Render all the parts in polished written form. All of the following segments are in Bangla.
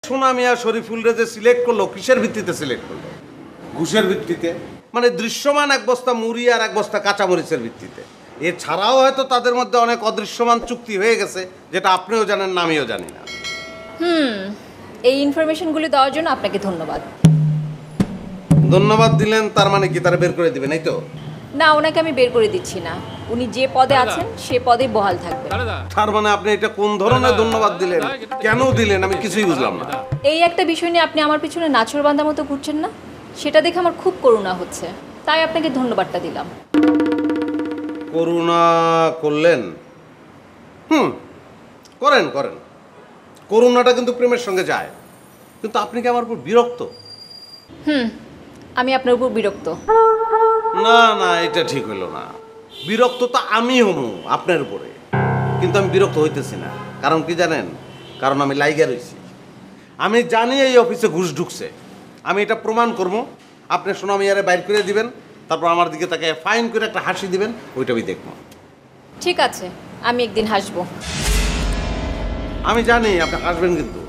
সোনা মিয়া শরীফুল রে যে সিলেক্ট করলো কিসের ভিত্তিতে সিলেক্ট করলো? ঘুষের ভিত্তিতে, মানে দৃশ্যমান এক বস্তা মুড়ি আর এক বস্তা কাঁচামরিচের ভিত্তিতে। এছাড়াও হয়তো তাদের মধ্যে অনেক অদৃশ্যমান চুক্তি হয়ে গেছে, যেটা আপনিও জানেন না, আমিও জানি না। এই ইনফরমেশনগুলো দেওয়ার জন্য আপনাকে ধন্যবাদ। ধন্যবাদ দিলেন তার মানে কি তারা বের করে দিবেন, এই তো? না, ওনাকে আমি বের করে দিচ্ছি না। উনি যে পদে আছেন সে পদে বহাল থাকবেন। তার মানে আপনি এটা কোন ধরনের ধন্যবাদ দিলেন, কেন দিলেন, আমি কিছুই বুঝলাম না। এই একটা বিষয় নিয়ে আপনি আমার পিছনে নাছোড়বান্ধা মতো ঘুরছেন না, সেটা দেখে আমার খুব করুণা হচ্ছে, তাই আপনাকে ধন্যবাদটা দিলাম। করুণা করলেন? করেন করেন, করুণাটা কিন্তু প্রেমের সঙ্গে যায়। কিন্তু আপনি কি আমার উপর বিরক্ত? আমি আপনার উপর বিরক্ত? না না, এটা ঠিক হইল না। বিরক্ত তো আমি হমু আপনার উপরে, কিন্তু আমি বিরক্ত হইতেছি না। কারণ কি জানেন? কারণ আমি লাইগা রইছি। আমি জানি এই অফিসে ঘুষ ঢুকছে, আমি এটা প্রমাণ করবো। আপনি সোনা মিয়ারে বাইর করে দিবেন, তারপর আমার দিকে তাকে ফাইন করে একটা হাসি দিবেন, ওইটা আমি দেখবো। ঠিক আছে, আমি একদিন হাসবো। আমি জানি আপনি হাসবেন, কিন্তু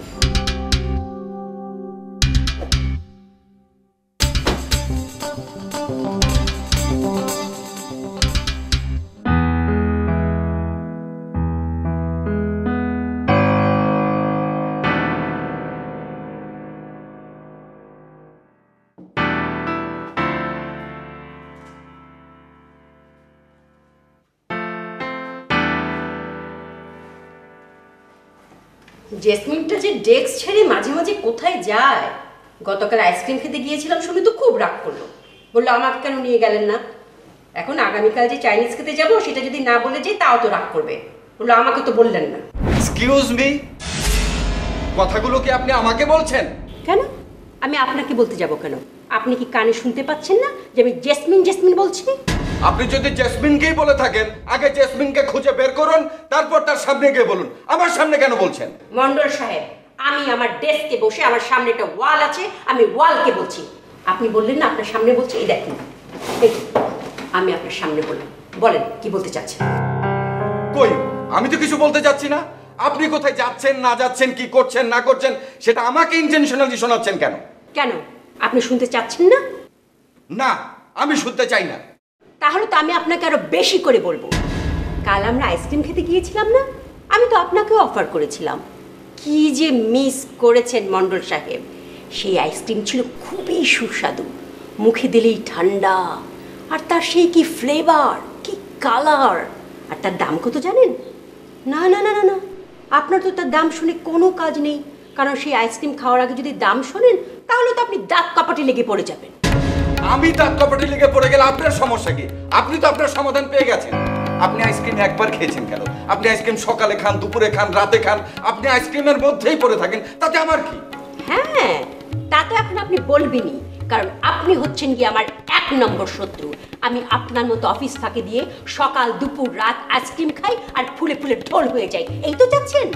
জেসমিনটা যে ডেস্ক ছেড়ে মাঝে মাঝে কোথায় যায়। গতকাল আইসক্রিম খেতে গিয়েছিলাম, শুনে তো খুব রাগ করলো, বললো আমাকে কেন নিয়ে গেলেন না। এখন আগামীকাল যে চাইনিজ খেতে যাব সেটা যদি না বলে যাই তাও তো রাগ করবে, বললো আমাকে তো বললেন না। এক্সকিউজ মি, কথাগুলো কি আপনি আমাকে বলছেন? কেন আমি আপনাকে বলতে যাব কেন? আপনি কি কানে শুনতে পাচ্ছেন না যে আমি জেসমিন জেসমিন বলছি? আপনি যদি জেসমিনকেই বলে থাকেন, আগে জেসমিনকে খুঁজে বের করুন, তারপর তার সামনে গিয়ে বলুন। আমার সামনে কেন বলছেন? মন্ডল সাহেব, আমি আমার ডেস্কে বসে, আমার সামনে একটা ওয়াল আছে, আমি ওয়ালকে বলছি। আপনি বললেন না আপনার সামনে বলছি, এই দেখুন, এই আমি আপনার সামনে বললাম। বলেন কি বলতে চাচ্ছেন? কই, আমি তো কিছু বলতে যাচ্ছি না। আপনি কোথায় যাচ্ছেন না যাচ্ছেন, কি করছেন না করছেন, সেটা আমাকে ইন্টেনশনালি শোনাচ্ছেন কেন? কেন আপনি শুনতে চাচ্ছেন না? না, আমি শুনতে চাই না। তাহলে তো আমি আপনাকে আরো বেশি করে বলবো। কাল আমরা আইসক্রিম খেতে গিয়েছিলাম না, আমি তো আপনাকেও অফার করেছিলাম। কি যে মিস করেছেন মন্ডল সাহেব, সেই আইসক্রিম ছিল খুবই সুস্বাদু, মুখে দিলেই ঠান্ডা, আর তার সেই কি ফ্লেভার, কি কালার, আর তার দাম কত জানেন? না না না না না, আপনার তো তার দাম শুনে কোনো কাজ নেই, কারণ সেই আইসক্রিম খাওয়ার আগে যদি দাম শোনেন তাহলে তো আপনি দাঁত কাপাটি লেগে পড়ে যাবেন। আমি দাঁত কপাটি লেগে পড়ে গেলে আপনার সমস্যা কি? আপনি তো আপনার সমাধান পেয়ে গেছেন। আপনি আইসক্রিম একবার খেয়েছেন কেন? আপনি আইসক্রিম সকালে খান, দুপুরে খান, রাতে খান, আপনি আইসক্রিমের মধ্যেই পড়ে থাকেন, তাতে আমার কি? হ্যাঁ, তা তো এখন আপনি বলবেনই, কারণ আপনি হচ্ছেন কি আমার 1 নম্বর শত্রু। আমি আপনার মতো অফিস ফাঁকি দিয়ে সকাল দুপুর রাত আইসক্রিম খাই আর ফুলে ফুলে ঢোল হয়ে যাই, এই তো চাচ্ছেন?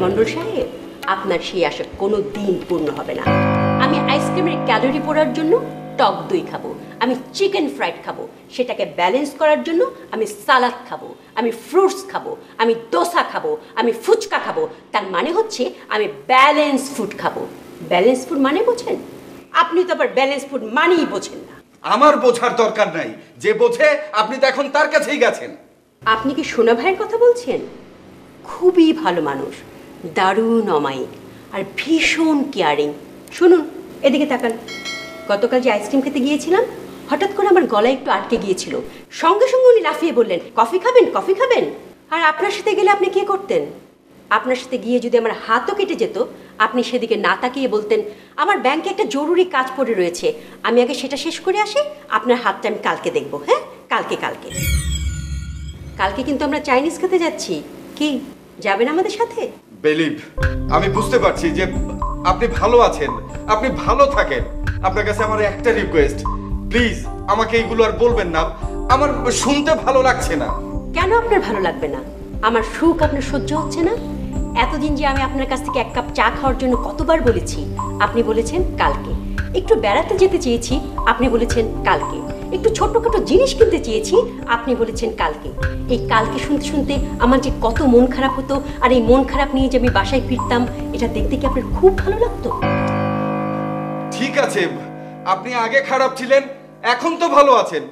মন্ডল সাহেব, আপনার সেই আশা কোনো দিন পূর্ণ হবে না। আমি আইসক্রিমের ক্যালোরি পোড়ার জন্য টক দই খাবো, আমি চিকেন ফ্রাইড খাবো, সেটাকে ব্যালেন্স করার জন্য আমি সালাদ খাবো, আমি ফ্রুটস খাবো, আমি দোসা খাবো, আমি ফুচকা খাবো। তার মানে হচ্ছে আমি ব্যালেন্স ফুড খাবো। ব্যালেন্স ফুড মানে বোঝেন? আপনি তো আবার ব্যালেন্স ফুড মানেই বোঝেন না। আমার বোঝার দরকার নাই, যে বোঝে আপনি তো এখন তার কাছেই গেছেন। আপনি কি সোনা ভাইয়ের কথা বলছেন? খুবই ভালো মানুষ, দারুণ অমায়িক আর ভীষণ কেয়ারিং। শুনুন, এদিকে তাকান। গতকাল যে আইসক্রিম খেতে গিয়েছিলাম, হঠাৎ করে আমার গলায় একটু আটকে গিয়েছিল, সঙ্গে সঙ্গে উনি লাফিয়ে বললেন কফি খাবেন, কফি খাবেন। আর আপনার সাথে গেলে আপনি কি করতেন? আপনার সাথে গিয়ে যদি আমার হাতও কেটে যেত, আপনি সেদিকে না তাকিয়ে বলতেন আমার ব্যাংকে একটা জরুরি কাজ পড়ে রয়েছে, আমি আগে সেটা শেষ করে আসি, আপনার হাতটা আমি কালকে দেখবো। হ্যাঁ, কালকে কালকে কালকে কিন্তু আমরা চাইনিজ খেতে যাচ্ছি, কি যাবেন আমাদের সাথে? বিলিভ, আমি বুঝতে পারছি যে আপনি ভালো আছেন, আপনি ভালো থাকেন। আপনার কাছে আমার একটা রিকোয়েস্ট, প্লিজ আমাকে এইগুলো আর বলবেন না, আমার শুনতে ভালো লাগছে না। কেন আপনার ভালো লাগবে না? আমার সুখ আপনার সহ্য হচ্ছে না? এতদিন যে আমি আপনার কাছ থেকে 1 কাপ চা খাওয়ার জন্য কতবার বলেছি, আপনি বলেছেন কালকে। একটু বেড়াতে যেতে চেয়েছি, আপনি বলেছেন কালকে। একটু ছোটখাটো জিনিস কিনতে চেয়েছি, আপনি বলেছেন কালকে। এই কালকে শুনতে শুনতে আমার যে কত মন খারাপ হতো, আর এই মন খারাপ নিয়ে যে আমি বাসায় ফিরতাম, এটা দেখতে কি আপনার খুব ভালো লাগতো? ঠিক আছে, আপনি আগে খারাপ ছিলেন, এখন তো ভালো আছেন,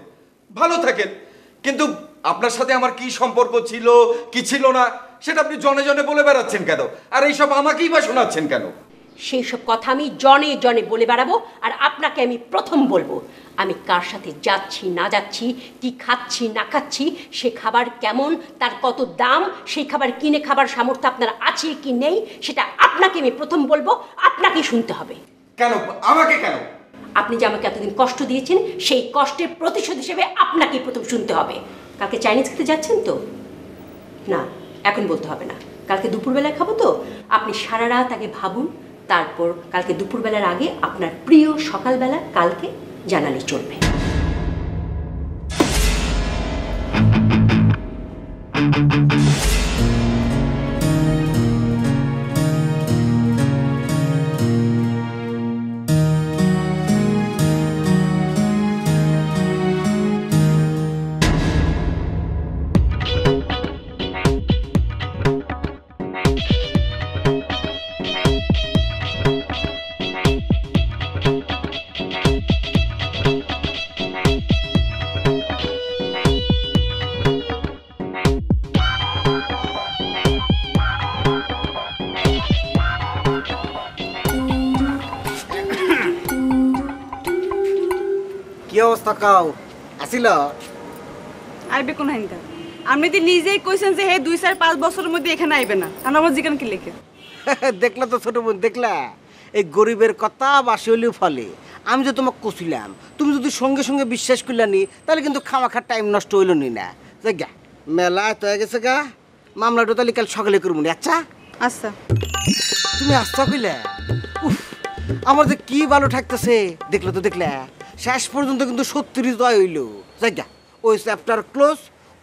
ভালো থাকেন। কিন্তু আপনার সাথে আমার কি সম্পর্ক ছিল কি ছিল না সেটা আপনি জনে জনে বলে বেড়াচ্ছেন কেন? আর এইসব আমাকেই বা শোনাচ্ছেন কেন? সেই সব কথা আমি জনে জনে বলে বেড়াবো, আর আপনাকে আমি প্রথম বলবো আমি কার সাথে যাচ্ছি না যাচ্ছি, কি খাচ্ছি না খাচ্ছি, সে খাবার কেমন, তার কত দাম, সেই খাবার কিনে খাবার সামর্থ্য আপনার আছে কি নেই, সেটা আপনাকে আমি প্রথম বলবো, আপনাকেই শুনতে হবে। কেন আমাকে কেন? আপনি যে আমাকে এতদিন কষ্ট দিয়েছেন, সেই কষ্টের প্রতিশোধ হিসেবে আপনাকেই প্রথম শুনতে হবে। কালকে চাইনিজ খেতে যাচ্ছেন তো? না, এখন বলতে হবে না, কালকে দুপুরবেলায় খাবো তো। আপনি সারা রাত আগে ভাবুন, তারপর কালকে দুপুরবেলার আগে আপনার প্রিয় সকালবেলা কালকে জানালে চলবে। কি অবস্থা কাও আসিল? আইবে কোন হাইন্দা? আপনি তো নিজেই কইছেন যে হে 2-4-5 বছরের মধ্যে এখানে আইবে না, আর আমার জিগান কি লেখে? দেখলা তো ছোট বোন, দেখলা এই গরিবের কথা বাসি হলেও ফলে। আমি যে তোমাকে কছিলাম, তুমি যদি সঙ্গে সঙ্গে বিশ্বাস করলানি তাহলে কিন্তু খামাখার টাইম নষ্ট হইল নি না। গা মেলা তো হয়ে গেছে গা, মামলাটা তাহলে কাল সকালে করবো নি। আচ্ছা আচ্ছা, তুমি আসতে কইলে উফ, আমার যে কি ভালো থাকতেছে। দেখলে তো দেখলে শেষ পর্যন্ত কিন্তু 70 জয় হইল। জায়গা ওই চ্যাপ্টার ক্লোজ,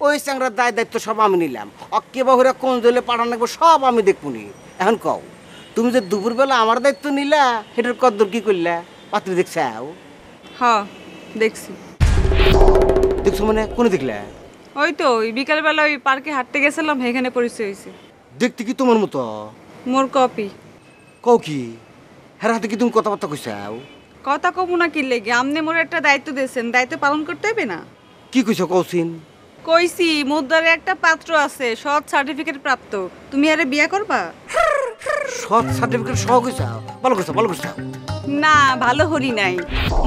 ওই চ্যাংরার দায় দায়িত্ব সব আমি নিলাম। অক্কে বাহুরা কোন জেলে পাঠান লাগবো সব আমি দেখবনি। এখন কও, তুমি যে দুপুরবেলা আমার দায়িত্ব নিলা সেটার কদ্দূর কি করলা? পাত্রী দেখছাও? হ্যাঁ দেখছি। দেখছো মানে কোনে দেখলা? ওই তো ওই বিকালবেলা ওই পার্কে হাঁটতে গেছিলাম, এখানে পরিচয় হয়েছে। দেখতে কি তোমার মতো? মোর কপি। কও কি হ্যাঁ হাতে কি তুমি কথাবার্তা কইছাও? কথা কব না কি লেগে, আপনি মোর একটা দায়িত্ব দিয়েছেন, দায়িত্ব পালন করতে হবে না? কি কইছো কৌছিন? কইছি মুদ্রারে একটা পাত্র আছে, সৎ সার্টিফিকেট প্রাপ্ত, তুমি আরে বিয়া করবা? সৎ সার্টিফিকেট সহ কইছাও? ভালো করছো ভালো করছো। না ভালো হরি নাই।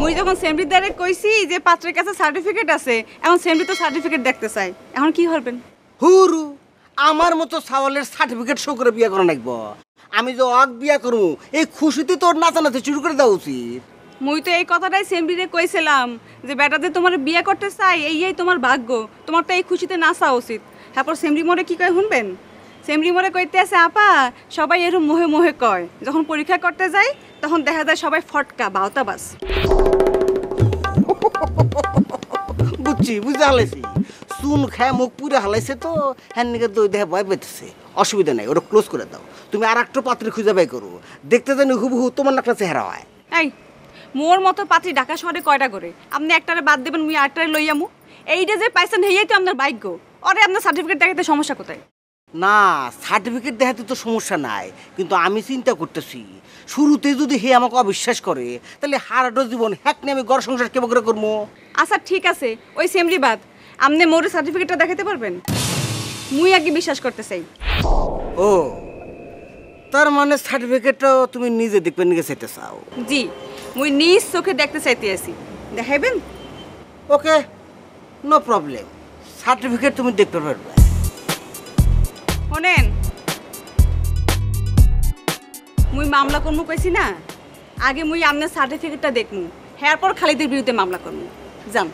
মুই যখন সেমরির দ্বারে কইছি যে পাত্রের কাছে সার্টিফিকেট আছে, এখন সেমরি তো সার্টিফিকেট দেখতে চাই, এখন কি করবেন? হুরু আমার মতো সাওয়ালের সার্টিফিকেট শো করে বিয়া করা লাগবো। আমি যে অগ বিয়া করবো এই খুশিতে তোর নাচানাচি শুরু করে দেওয়া উচিত। মুই তো এই কথাটাই সেমরিরে কইছিলাম যে বেটা যে তোমার বিয়ে করতে চাই, এই তোমার ভাগ্য, তোমার তো এই খুশিতে নাচা উচিত। তারপর সেমরি মোরে কি কয় শুনবেন? সেমরি মোরে কইতে আছে, আপা সবাই এরকম মোহে মোহে কয়, যখন পরীক্ষা করতে যাই তখন দেখা যায় সবাই ফটকা বাউতাবাস। বুঝছি বুঝতে হালাইছি, চুন খায় মুখ পুরে হালাইছে তো হ্যাঁ নিকে দই দেখে ভয় পেতেছে। অসুবিধা নাই, ওটা ক্লোজ করে দাও। তুমি আর একটা পাত্রে খুঁজে বাই করো, দেখতে জানি হুবহু তোমার নাকলা চেহারা হয়। এই মোর মতো পাত্রী ঢাকা শহরে কয়টা করে? আপনি একটারে বাদ দেবেন, মুই আটটারে লইয়ামু। এইটা যে পাইছেন হেয়াই তো আপনার ভাগ্য। অরে আপনার সার্টিফিকেট দেখাতে সমস্যা কোথায়? না সার্টিফিকেট দেখাতে তো সমস্যা নাই, কিন্তু আমি চিন্তা করতেছি শুরুতে যদি হে আমাকে অবিশ্বাস করে তাহলে হারাটো জীবন হ্যাক নিয়ে আমি ঘর সংসার কেমন করে করবো? আচ্ছা ঠিক আছে, ওই সেমরি বাদ, আপনি মোর সার্টিফিকেটটা দেখাতে পারবেন? মুই আগে বিশ্বাস করতে চাই। ও তার মানে সার্টিফিকেটটাও তুমি নিজে দেখবে নিয়ে চাইতে চাও? জি, মুই নিজ চোখে দেখতে চাইতে আছি, দেখাইবেন? ওকে নো প্রবলেম, সার্টিফিকেট তুমি দেখতে পারবে। শোনেন, মুই মামলা করমু কইছি না, আগে মুই আপনার সার্টিফিকেটটা দেখমু, হ্যার পর খালিদের বিরুদ্ধে মামলা করমু। যান।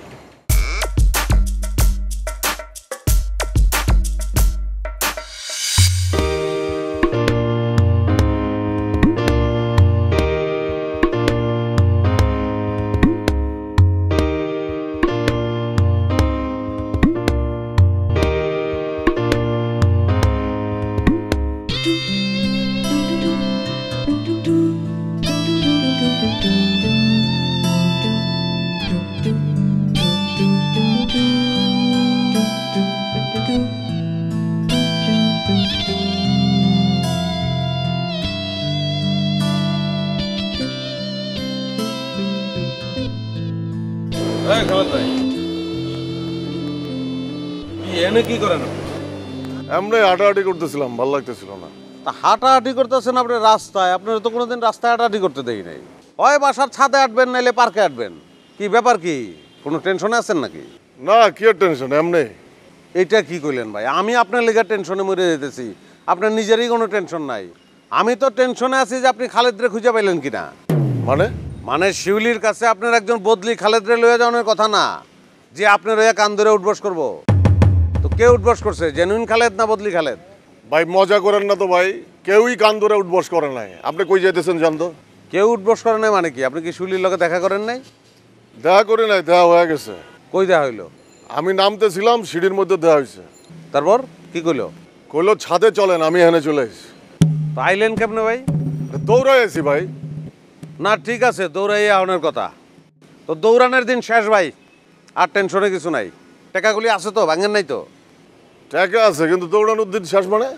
এই খালাদ ভাই, কি এনে কি করেন আপনি? এমনি হাঁটাহাঁটি করতেছিলাম, ভালো লাগতেছিল না। তা হাঁটাহাঁটি করতেছেন আপনি রাস্তায়? আপনার তো কোনোদিন রাস্তায় হাঁটাহাঁটি করতে দেই নাই। হয় বাসার ছাদে হাঁটবেন, নাইলে পার্কে হাঁটবেন। কি ব্যাপার, কি কোনো টেনশনে আছেন নাকি? না, কি আর টেনশন, এমনি। এইটা কি কইলেন ভাই? আমি আপনার লেগে টেনশনে মরে যেতেছি, আপনার নিজেরই কোনো টেনশন নাই। আমি তো টেনশনে আছি যে আপনি খালেদরে খুঁজে পাইলেন কিনা। মানে? মানে শিউলির কাছে আপনার একজন বদলি খালেদরে লয়ে যাওয়ার কথা না, যে আপনার হয়ে কান ধরে উঠবস করবো। তো কে উঠবস করছে, জেনুইন খালেদ না বদলি খালেদ? ভাই মজা করেন না তো ভাই, কেউই কান ধরে উঠবস করে নাই। আপনি কই যাইতেছেন জানতো? কেউ উঠবস করে নাই মানে কি? আপনি কি শিউলির লগে দেখা করেন নাই? দেখা করি নাই, দেখা হয়ে গেছে। কই দেখা হইলো? আমি নামতেছিলাম, সিঁড়ির মধ্যে দেখা হয়েছে। তারপর কি কইলো? কইলো ছাদে চলেন, আমি এখানে চলে এসেছি। আইলেন কেমনে ভাই? দৌড়াই আছি ভাই। না ঠিক আছে, দৌড়াই আহনের কথা। তো দৌড়ানোর দিন শেষ ভাই, আর টেনশনে কিছু নাই। টাকাগুলি আছে তো, ভাঙেন নাই তো? টাকা আছে, কিন্তু দৌড়ানোর দিন শেষ মানে?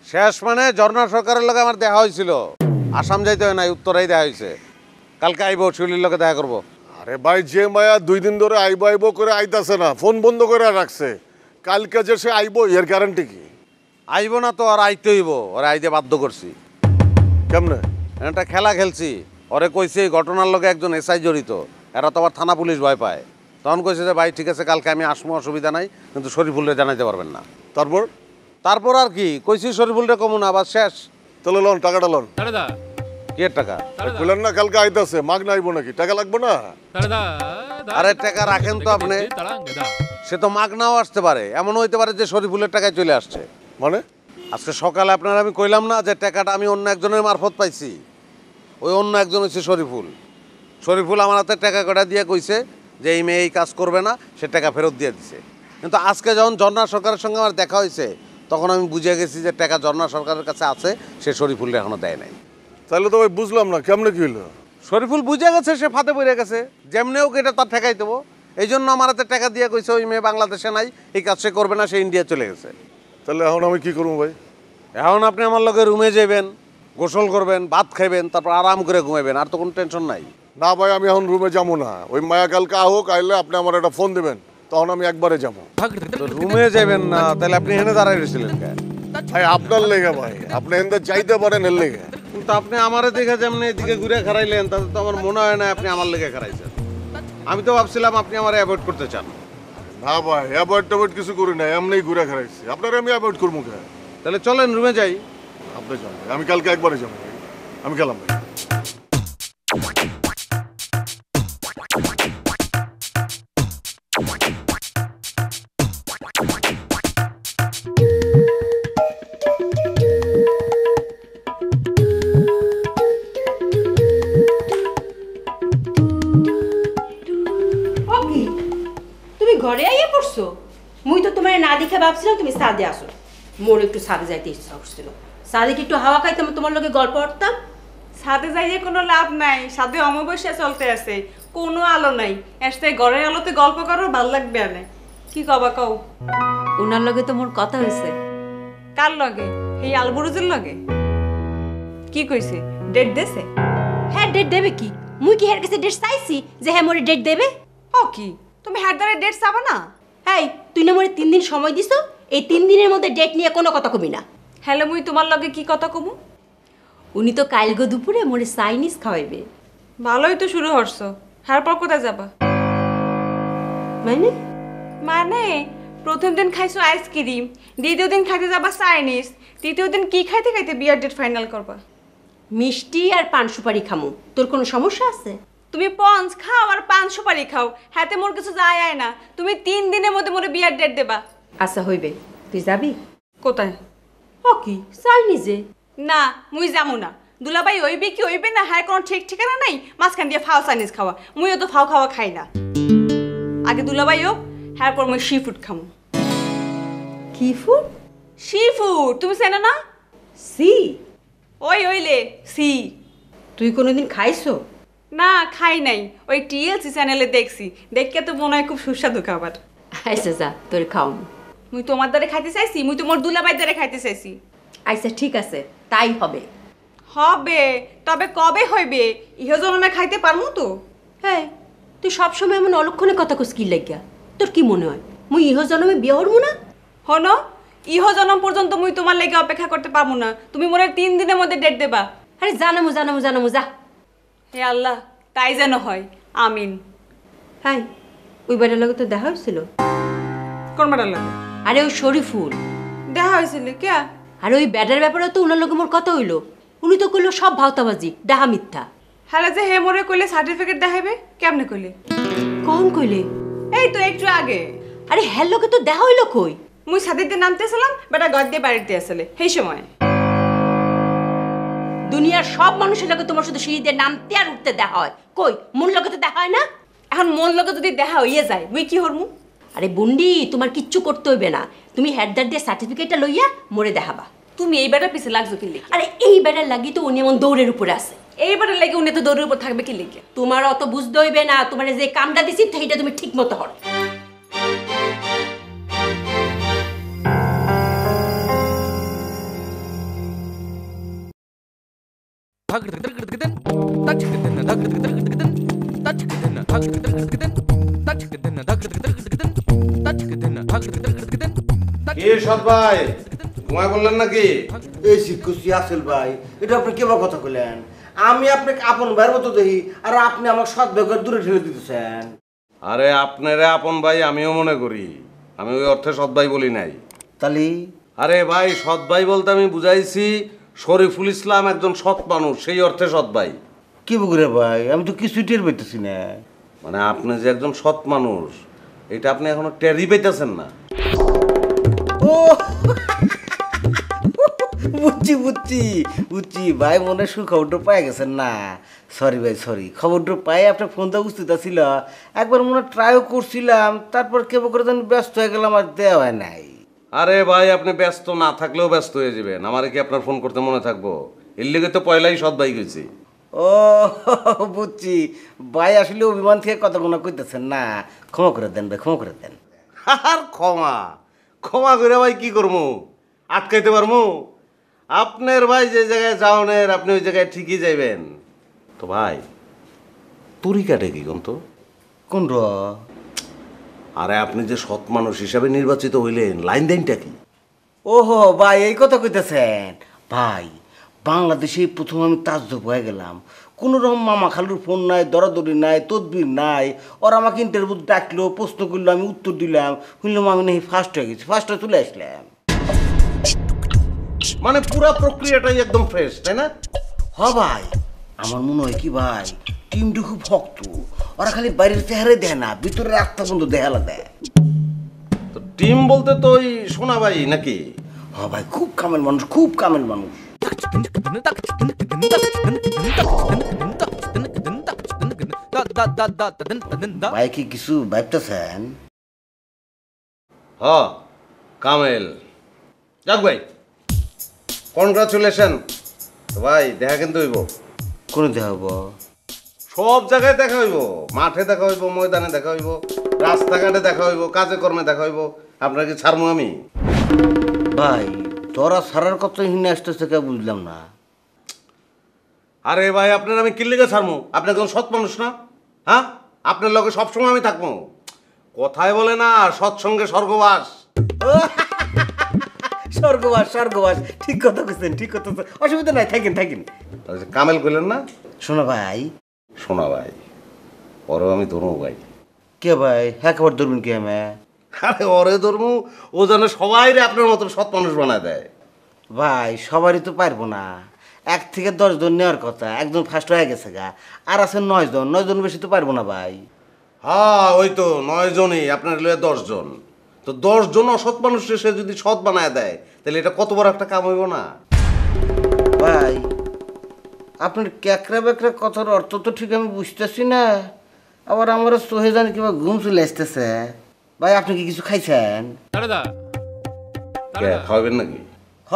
শেষ মানে ঝর্ণা সরকারের লগে আমার দেখা হয়েছিল। আসাম যাইতে হয় নাই, উত্তরাই দেখা হয়েছে। কালকে আইব, শিউলির লগে দেখা করবো। আরে ভাই, যে মায়া 2 দিন ধরে আইবো আইবো করে আইতাছে না, ফোন বন্ধ করে রাখছে। কালকে যে সে আইবো, এর গ্যারান্টি কি? আইব না তো, আর আইতে হইব। ওরে আইতে বাধ্য করছি। কেমনে? একটা খেলা খেলছি, ওরে কইছে এই ঘটনার লগে একজন এসআই জড়িত। এরা তো আবার থানা পুলিশ ভয় পায়। তখন কইছে যে ভাই ঠিক আছে, কালকে আমি আসবো, অসুবিধা নাই, কিন্তু শরীফুলরে জানাইতে পারবেন না। তারপর আর কি কইছি, শরীফুলরে কমু না, আবার শেষ। তাহলে লন, টাকাটা লন। কি এর টাকা? বললেন না কালকে আইতাছে, মাগ না আইবো নাকি? টাকা লাগবে না? আরে টাকা রাখেন তো আপনি। সে তো মাগনাও আসতে পারে, এমন হইতে পারে যে শরীফুলের টাকায় চলে আসছে। মানে? আজকে সকালে আপনার আমি কইলাম না যে টাকাটা আমি অন্য একজনের মারফত পাইছি। ওই অন্য একজন হচ্ছে শরীফুল। শরীফুল আমার হাতে টাকা কটা দিয়ে কইছে যে এই মেয়ে এই কাজ করবে না, সে টাকা ফেরত দিয়ে দিছে। কিন্তু আজকে যখন ঝর্ণা সরকারের সঙ্গে আমার দেখা হয়েছে, তখন আমি বুঝে গেছি যে টাকা ঝর্ণা সরকারের কাছে আছে, সে শরীফুলরে এখনো দেয় নাই। তাহলে তো ভাই বুঝলাম না, কেমনে কি হইলো? শরীফুল বুঝে গেছে সে ফাঁদে পড়ে গেছে, যেমনি হোক এটা তার ঠেকাই দেবো। এই জন্য আমার হাতে টাকা দিয়ে কইছে ওই মেয়ে বাংলাদেশে নাই, এই কাজ সে করবে না, সে ইন্ডিয়া চলে গেছে। তাহলে এখন আমি কি করবো ভাই? এখন আপনি আমার লগে রুমে যাবেন, গোসল করবেন, ভাত খাইবেন, তারপর আরাম করে ঘুমাবেন, আর তো কোনো টেনশন নাই। না ভাই, আমি এখন রুমে যাবো না। ওই মায়া কালকে হোক, আইলে আপনি আমার একটা ফোন দেবেন, তখন আমি একবারে যাবো। রুমে যাবেন না? তাহলে আপনি এখানে দাঁড়াই রয়েছিলেন কেন? ভাই আপনার লেগে ভাই, আপনি এখানে যাইতে পারেন এর লেগে। কিন্তু আপনি আমারে দেখে যেমনি এদিকে ঘুরে খারাইলেন, তাতে তো আমার মনে হয় না আপনি আমার লেগে খারাইছেন। আমি তো ভাবছিলাম আপনি আমার অ্যাভয়েড করতে চান। না ভাই, অ্যাভয়েড ট্যাভয়েড কিছু করি না, এমনি ঘুরে খারাইছি। আপনার আমি অ্যাভয়েড করবো কে? তাহলে চলেন রুমে যাই। আপনি যান ভাই, আমি কালকে একবারে যাবো ভাই। আমি গেলাম ভাই। ও কি, তুমি ঘরে আইয়া পড়ছো? মুই তো তোমার না দেখে ভাবছিলাম তুমি ছাদে আসো। মোর একটু ছাদে যাইতে ইচ্ছা করছিল, ছাদে একটু হাওয়া খাইতাম, তোমার লগে গল্প করতাম। ছাদে যাইয়ে কোনো লাভ নাই, ছাদে অমাবস্যা চলতে আছে, কোনো আলো নাই। এসে ঘরের আলোতে গল্প করো, ভাল লাগবে না। কি কবা কও? ওনার লগে তো মোর কথা হয়েছে। কার লগে? এই আলবুরুজের লগে? কি কইছে? ডেট দেছে? হ্যাঁ, ডেট দেবে কি? মুই কি হের কাছে ডেট চাইছি যে হ্যাঁ মোরে ডেট দেবে? ও কি, তুমি হাত ধরে ডেট চাবা না? এই, তুই না মোরে 3 দিন সময় দিছো, এই 3 দিনের মধ্যে ডেট নিয়ে কোনো কথা কবি না। হ্যালো, মুই তোমার লগে কি কথা কমু? উনি তো কালগো দুপুরে মোরে চাইনিজ খাওয়াইবে। ভালোই তো শুরু হরছো। তারপর কোথায় যাবা? মানে? মানে প্রথম দিন খাইছো আইসক্রিম, দ্বিতীয় দিন খাইতে যাবা চাইনিজ, তৃতীয় দিন কি খাইতে খাইতে বিয়ার ডেট ফাইনাল করবা? মিষ্টি আর পান সুপারি খামু, তোর কোনো সমস্যা আছে? তুমি পঞ্চ খাও আর পান সুপারি খাও, হাতে মোর কিছু যায় আয় না। তুমি 3 দিনের মধ্যে মোরে বিয়ার ডেট দেবা। আচ্ছা হইবে, তুই যাবি কোথায়? ও কি, চাইনিজে? না, মুই যামু না। দুলাভাই হইবে কি হইবে না, হ্যাঁ কোনো ঠিক ঠিকানা নাই। মাঝখান দিয়ে ফাও চাইনিজ খাওয়া, মুইও তো ফাও খাওয়া খাই না। আগে দুলাভাই হোক, হ্যাঁ পর মুই সি ফুড খামু। কি ফুড? সি ফুড, তুমি চেনো না? সি? ওই হইলে সি। তুই কোনোদিন খাইছো? না, খাই নাই। ওই টিএলসি চ্যানেলে দেখছি, দেখে তো মনে হয় খুব সুস্বাদু খাবার। আচ্ছা যা, তোর খাও। মুই তোমার দ্বারে খাইতে চাইছি, মুই তো মোর দুলাভাই দ্বারে খাইতে চাইছি। আচ্ছা ঠিক আছে, তাই হবে। হবে, তবে কবে হইবে? ইহ জন্মে খাইতে পারমু তো? হ্যাঁ, তুই সবসময় এমন অলক্ষণে কথা কস কি লাগিয়া? তোর কি মনে হয় মুই ইহ জন্মে বিয়ে হরমু না? হনো ইহ জনম পর্যন্ত মুই তোমার লেগে অপেক্ষা করতে পারবো না। তুমি মনে হয় 3 দিনের মধ্যে ডেট দেবা। আরে জানামু জানামু জানামু যা। হে আল্লাহ, তাই যেন হয়, আমিন। হাই, ওই বাড়ির লগে তো দেখা হয়েছিল। কোন বেটার লাগে? আরে ওই শরীফুল। দেখা হয়েছিল কে? আরে ওই ব্যাটার ব্যাপারে তো ওনার লগে মোর কথা হইলো। উনি তো কইলো সব ভাওতাবাজি, ডাহা মিথ্যা। হ্যাঁ যে হে মোরে কইলে সার্টিফিকেট দেখাইবে, কেমনে কইলে? কখন কইলে? এই তো একটু আগে। আরে হ্যার লগে তো দেখা হইলো কই? মুই ছাদিতে নামতেছিলাম, বেটা গদ দিয়ে বাড়িতে আসলে সেই সময়। দুনিয়ার সব মানুষের লগে তোমার শুধু সিঁড়ি দিয়ে নামতে আর উঠতে দেখা হয়, কই মোর লগে তো দেখা হয় না। এখন মন লগে যদি দেখা হইয়ে যায় মুই কি হরমু? আরে বুন্ডি, তোমার কিচ্ছু করতে হইবে না। তুমি হেডদার দিয়ে সার্টিফিকেটটা লইয়া মোরে দেখাবা। তুমি এই বেটার পিছে লাগছো কি লিখে? আরে এই বেটার লাগি তো উনি এমন দৌড়ের উপরে আছে। এই বেটার লাগে উনি তো দৌড়ের উপর থাকবে কি লিখে? তোমার অত বুঝতে হইবে না। তোমার যে কামটা দিছি সেইটা তুমি ঠিক মতো হর। কি সৎ ভাই ঘুমায় বললেন নাকি? এই শিক্ষুসি আসল ভাই, এটা আপনি কেবা কথা কইলেন? আমি আপনাকে আপন ভাইয়ের মতো দেখি, আর আপনি আমার সৎ ভাইকে দূরে ঠেলে দিতেছেন। আরে আপনারে আপন ভাই আমিও মনে করি, আমি ওই অর্থে সৎ ভাই বলি নাই। তালি আরে ভাই সৎ ভাই বলতে আমি বুঝাইছি শরীফুল ইসলাম একজন সৎ মানুষ, সেই অর্থে সৎ ভাই। কি বগুরে ভাই, আমি তো কিছুই টের পাইতেছি না। মানে আপনি যে একজন সৎ মানুষ এটা আপনি এখনো টেরই পাইতেছেন না। ও বুঝছি বুঝছি বুঝছি ভাই, মনে সুখবরটা পাই গেছেন না। সরি ভাই সরি, খবরটা পাই আপনার ফোনটা উপস্থিত ছিল। একবার মনে ট্রাইও করছিলাম, তারপর কেবল করে যেন ব্যস্ত হয়ে গেলাম, আর দেওয়া হয় নাই। আরে ভাই আপনি ব্যস্ত না থাকলেও ব্যস্ত হয়ে যাবেন, আমারে কি আপনার ফোন করতে মনে থাকবো? এর লেগে তো পয়লাই সৎ ভাই গেছি। ও বুঝছি ভাই, আসলে অভিমান থেকে কথা গোনা করতেছেন না। ক্ষমা করে দেন ভাই, ক্ষমা করে দেন। আর ক্ষমা ক্ষমা করে ভাই কি করবো? আটকাইতে পারবো? আপনার ভাই যে জায়গায় যাওনের আপনি ওই জায়গায় ঠিকই যাইবেন। তো ভাই তরিকাটা কি কোন তো? কোন র? আরে আপনি যে সৎ মানুষ হিসাবে নির্বাচিত হইলেন, লাইন দেনটা কি? ওহো ভাই, এই কথা কইতেছেন ভাই। বাংলাদেশে প্রথম আমি তাজ্জব হয়ে গেলাম। কোনো রকম মামা খালুর ফোন নাই, দরাদরি নাই, তদবির নাই। ওরা আমাকে ইন্টারভিউ ডাকলো, প্রশ্ন করলো, আমি উত্তর দিলাম। শুনলাম আমি নাকি ফার্স্ট হয়ে গেছি, ফার্স্টে চলে আসলাম। মানে পুরো প্রক্রিয়াটাই একদম ফ্রেশ, তাই না? হ ভাই, আমার মনে হয় কি ভাই, টিমটা খুব শক্ত। ওরা খালি বাইরের চেহারা দেয় না, ভিতরের আত্মা বন্ধু দেখালা দেয়। তো টিম বলতে তো ওই সোনা ভাই নাকি? হ ভাই, খুব কামেল মানুষ, খুব কামেল মানুষ। ভাই কি কিছু ভাবতেছেন? হ কামেল। যাক ভাই, কনগ্রাচুলেশন। তো ভাই দেখা কিন্তু হইব। কোনে দেখাবো? সব জায়গায় দেখা হইব, মাঠে দেখা হইব, ময়দানে দেখা হইব, রাস্তাঘাটে দেখা হইব, কাজে কর্মে দেখা হইব। আপনার কি ছাড়মু আমি? ভাই তোরা সারার কত হিনে আসতেছে কে বুঝলাম না। আরে ভাই আপনার আমি কিল্লিকে ছাড়মু? আপনি একজন সৎ মানুষ না? হ্যাঁ, আপনার লগে সবসময় আমি থাকবো। কথায় বলে না সৎসঙ্গে স্বর্গবাস। স্বর্গবাস স্বর্গবাস, ঠিক কথা কইছেন, ঠিক কথা। অসুবিধা নাই, থাকেন থাকেন। কামেল কইলেন না? শোনো ভাই। শোনা ভাই, পরেও আমি ধরবো ভাই। কে ভাই? হ্যাঁ খবর ধরবেন কি আমি? আরে ওরে ধরবো, ও যেন সবাই রে আপনার মতো সৎ মানুষ বানায় দেয়। ভাই সবারই তো পারবো না। 1 থেকে 10 জন নেওয়ার কথা, একজন ফার্স্ট হয়ে গেছে গা, আর আছে 9 জন। 9 জন বেশি তো পারবো না ভাই। হ্যাঁ ওই তো 9 জনই, আপনার লয়ে 10 জন। তো 10 জন অসৎ মানুষকে সে যদি সৎ বানায় দেয়, তাহলে এটা কত বড় একটা কাম হইব না? ভাই আপনার ক্যাকরা ব্যাকরা কথার অর্থ তো ঠিক আমি বুঝতেছি না। আবার আমার সোহে জানি কিংবা ঘুম চলে আসতেছে। ভাই আপনি কি কিছু খাইছেন? কে খাওয়াবেন নাকি? হ,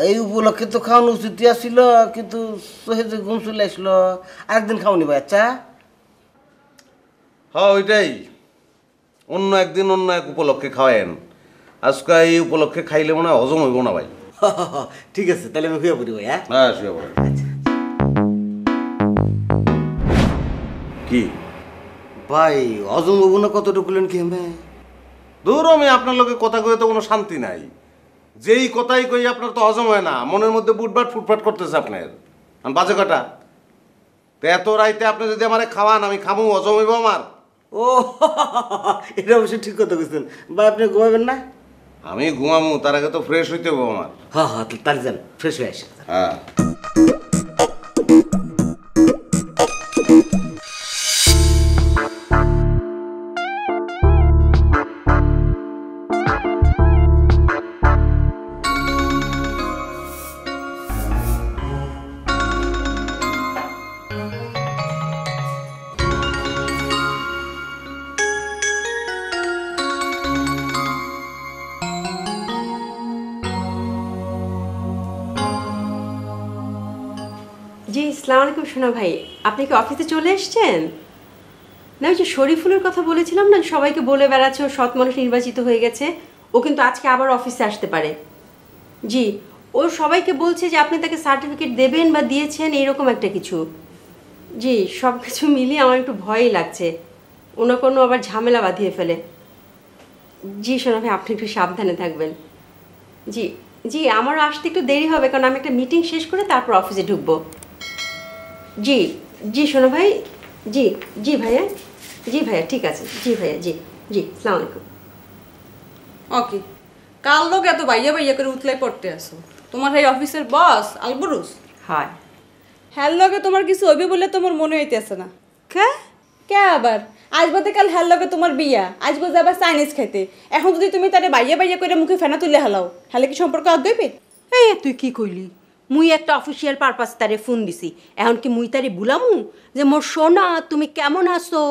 এই উপলক্ষে তো খাওয়ানো উচিত ছিল, কিন্তু সোহে যে ঘুম চলে আসলো। আরেকদিন খাওনি ভাই? আচ্ছা হ্যাঁ ওইটাই, অন্য একদিন অন্য এক উপলক্ষে খাওয়ায়েন। আজকে এই উপলক্ষে খাইলে মনে হয় হজম হইব না ভাই। ঠিক আছে, তাহলে আমি হয়ে পড়ি ভাই। হ্যাঁ হ্যাঁ শুয়ে পড়েন। কি ভাই অজম অগুনা কতটুকু লেন কি হবে? দূর আমি আপনার লোকে কথা কয়ে তো কোনো শান্তি নাই। যেই কথাই কই আপনার তো হজম হয় না, মনের মধ্যে বুটবাট ফুটফাট করতেছে আপনার। আমি বাজে কটা তো এত রাইতে আপনি যদি আমারে খাওয়ান আমি খাবো, হজম হইব আমার? ও এটা অবশ্যই ঠিক কথা বলছেন ভাই। আপনি ঘুমাবেন না? আমি ঘুমামু, তার আগে তো ফ্রেশ হইতে হবো আমার। হ্যাঁ হ্যাঁ, তাহলে যান ফ্রেশ হয়ে আসে। হ্যাঁ জি, আসসালামু আলাইকুম সোনা ভাই। আপনি কি অফিসে চলে এসেছেন? না, ওই যে শরীফুলের কথা বলেছিলাম না, সবাইকে বলে বেড়াচ্ছে ও সৎ মানুষ নির্বাচিত হয়ে গেছে, ও কিন্তু আজকে আবার অফিসে আসতে পারে। জি, ও সবাইকে বলছে যে আপনি তাকে সার্টিফিকেট দেবেন বা দিয়েছেন এইরকম একটা কিছু। জি, সব কিছু মিলিয়ে আমার একটু ভয়ই লাগছে ওনা কোনো আবার ঝামেলা বাঁধিয়ে ফেলে। জি সোনা ভাই, আপনি একটু সাবধানে থাকবেন। জি জি, আমারও আসতে একটু দেরি হবে, কারণ আমি একটা মিটিং শেষ করে তারপর অফিসে ঢুকবো। জি জি সোনা ভাই। জি জি ভাইয়া, জি ভাইয়া ঠিক আছে। জি ভাইয়া, জি জি, আসসালামু আলাইকুম। ওকে, কার লোক এত বাইয়া বাইয়া করে উতলাই পড়তে আসো? তোমার এই অফিসের বস আলবরুস? হয়। হ্যার লগে তোমার কিছু হইবে বলে তোমার মনে হইতেছে না? কে কে আবার? আজ বাদে কাল হ্যার লগে তোমার বিয়া, আজ বাদে আবার চাইনিজ খাইতে। এখন যদি তুমি তারে বাইয়া বাইয়া করে মুখে ফেনা তুলে হালাও, হ্যালে কি সম্পর্ক আগাইবে? এই তুই কি কইলি? মুই একটা অফিসিয়াল পারপাস তারে ফোন দিছি, এখন কি মুই তারে বুলামু যে মোর সোনা তুমি কেমন আছো,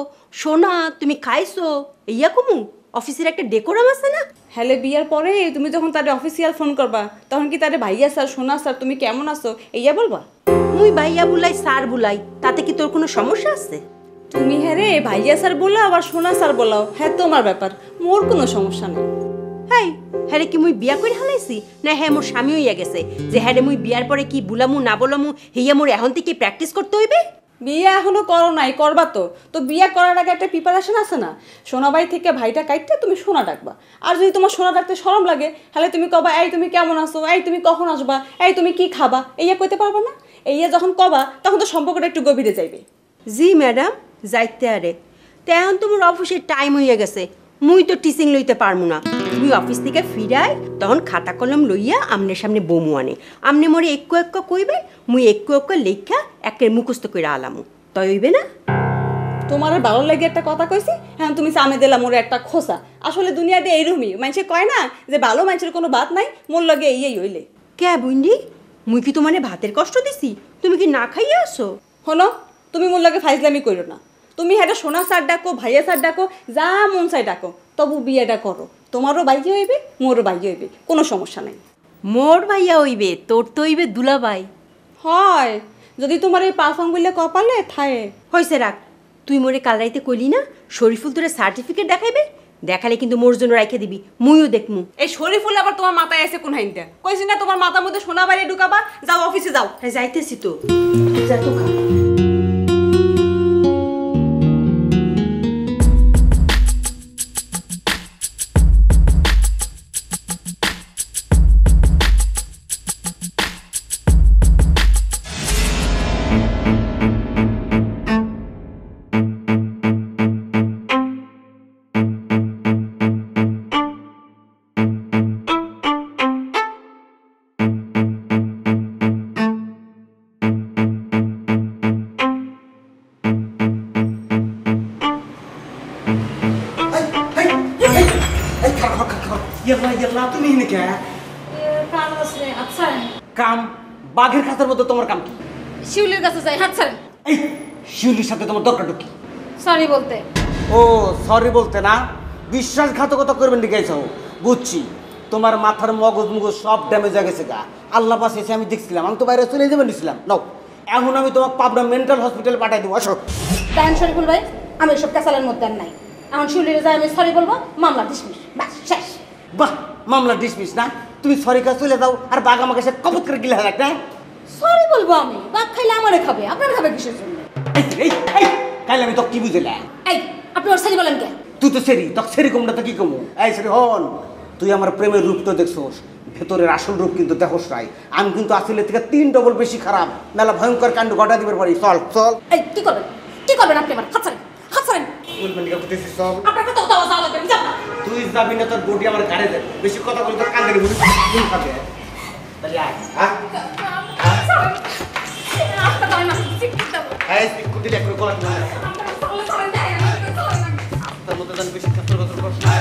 সোনা তুমি খাইছো, ইয়া কমু? অফিসের একটা ডেকোরাম আছে না? হ্যালে বিয়ার পরে তুমি যখন তারে অফিসিয়াল ফোন করবা, তখন কি তারে ভাইয়া স্যার, সোনা স্যার, তুমি কেমন আছো এইয়া বলবা? মুই ভাইয়া বুলাই স্যার বুলাই, তাতে কি তোর কোনো সমস্যা আছে? তুমি হ্যাঁ রে ভাইয়া স্যার বলাও আবার সোনা স্যার বলাও, হ্যাঁ তোমার ব্যাপার, মোর কোনো সমস্যা নেই। হ্যাঁ হ্যাঁ, কি মুই বিয়া করে হালাইছি না? হ্যাঁ, মোর স্বামী হইয়া গেছে যে হ্যাঁ মুই বিয়ার পরে কি বুলামু না বলামু হেয়া মোর এখন থেকে প্র্যাকটিস করতে হইবে। বিয়ে এখনো করো নাই, করবা তো। তো বিয়ে করার আগে একটা প্রিপারেশন আছে না? সোনাবাই থেকে ভাইটা কাটতে তুমি সোনা ডাকবা। আর যদি তোমার সোনা ডাকতে শরম লাগে, তাহলে তুমি কবা এই তুমি কেমন আছো, এই তুমি কখন আসবা, এই তুমি কি খাবা, এইয়া কইতে পারবা না? এইয়া যখন কবা তখন তো সম্পর্কটা একটু গভীরে যাইবে। জি ম্যাডাম, যাইতে আরে তো এখন তোমার অফিসের টাইম হইয়া গেছে, মুই তো টিচিং লইতে পারমু না। মুই অফিস থেকে ফিরাই তখন খাতা কলম লইয়া আমনের সামনে বমু আনে, আমনে মরে একটু একটু কইবে, মুই একটু একটু লেখা একের মুখস্থ করে আলামু, তাই হইবে না? তোমার ভালো লাগে একটা কথা কইছি, হ্যাঁ তুমি চামে দিলাম মোরে একটা খোসা। আসলে দুনিয়াতে এইরকমই, মানুষে কয় না যে ভালো মানুষের কোনো বাত নাই, মোর লাগে এই হইলে। কে বুন্ডি, মুই কি তোমারে ভাতের কষ্ট দিছি? তুমি কি না খাইয়া আসো? হলো, তুমি মোর লাগে ফাইজলামি করো না। তুমি হ্যাঁ সোনা স্যার ডাকো, ভাইয়া স্যার ডাকো, যা মন চাই ডাকো, তবু বিয়েটা করো। তোমারও বাইকে হইবে, মোরও বাইকে হইবে, কোনো সমস্যা নাই। মোর ভাইয়া হইবে, তোর তো হইবে দুলাভাই। হয়, যদি তোমার এই পাফাং বললে কপালে থায়ে। হয়েছে রাখ, তুই মোরে কাল রাইতে কইলি না শরীফুল তোরে সার্টিফিকেট দেখাইবে, দেখালে কিন্তু মোর জন্য রাইখে দিবি, মুইও দেখমু। এই শরীফুল আবার তোমার মাথায় আছে কোন হাইনটা? কইছি না তোমার মাথার মধ্যে সোনা বাইরে ঢুকাবা, যাও অফিসে যাও। হ্যাঁ যাইতেছি তো, যা তো খা। তুমি এনে কে কাম বাঘের খাতার মতো তোমার কাম কি? শিউলির কাছে যাই, হাত ছাড়েন। এই শিউলির সাথে তোমার দরকারটা কি? সরি বলতে। ও সরি বলতে না, বিশ্বাসঘাতকতা করবেন লিখেছ, বুঝছি। তোমার মাথার মগজ মুগজ সব ড্যামেজ হয়ে গেছে গা। আল্লাহ বাঁচিয়েছে, আমি দেখছিলাম, আমি তো বাইরে চলে যাবেন নিছিলাম। নাও এখন আমি তোমাকে পাবনা মেন্টাল হসপিটালে পাঠাই দেবো, আসো। তাই শরীফুল ভাই, আমি এসব ক্যাসালের মধ্যে আর নাই। এখন শিউলিরে যাই আমি সরি বলবো, মামলা ডিসমিস, ব্যাস শেষ। বাহ, মামলা ডিসমিস না? তুমি সরি কাজ চলে যাও, আর বাঘ আমাকে সে কবত করে গিলে হারাক না। সরি বলবো আমি, বাঘ খাইলে আমারে খাবে, আপনার খাবে কিসের জন্য? এই কাল আমি তো কি বুঝলাম? এই আপনি ওর সারি বলেন কে? তুই তো সেরি, তক সেরি কমটা তো কি কমু? এই সেরি হন, তুই আমার প্রেমের রূপ তো দেখছোস, ভেতরের আসল রূপ কিন্তু দেখোস নাই। আমি কিন্তু আসলে থেকে 3 ডবল বেশি খারাপ, মেলা ভয়ঙ্কর কাণ্ড ঘটা দিবার পারি। চল চল। এই কি করবেন? কি করবেন আপনি আমার? হাত ছাড়েন, হাত ছাড়েন। বলবেন কি করতেছিস? চল। আপনার কথা কথা যাওয়া লাগবে না, যান না। তুই যাবি না, তোর বডি আমার গাড়ি দেবে। বেশি কথা বলে তোর কান্দে মুড়ি খাবে। তাহলে আয়, হ্যাঁ? ছাড়েন। আপনার গায়ে মারছি, সিকিট দেবো। এই কুটি দেখ করে কলা না। আপনার সামনে ছাড়েন, দেয় না, ছাড়েন না। তোর মতো জান বেশি কত করছ না।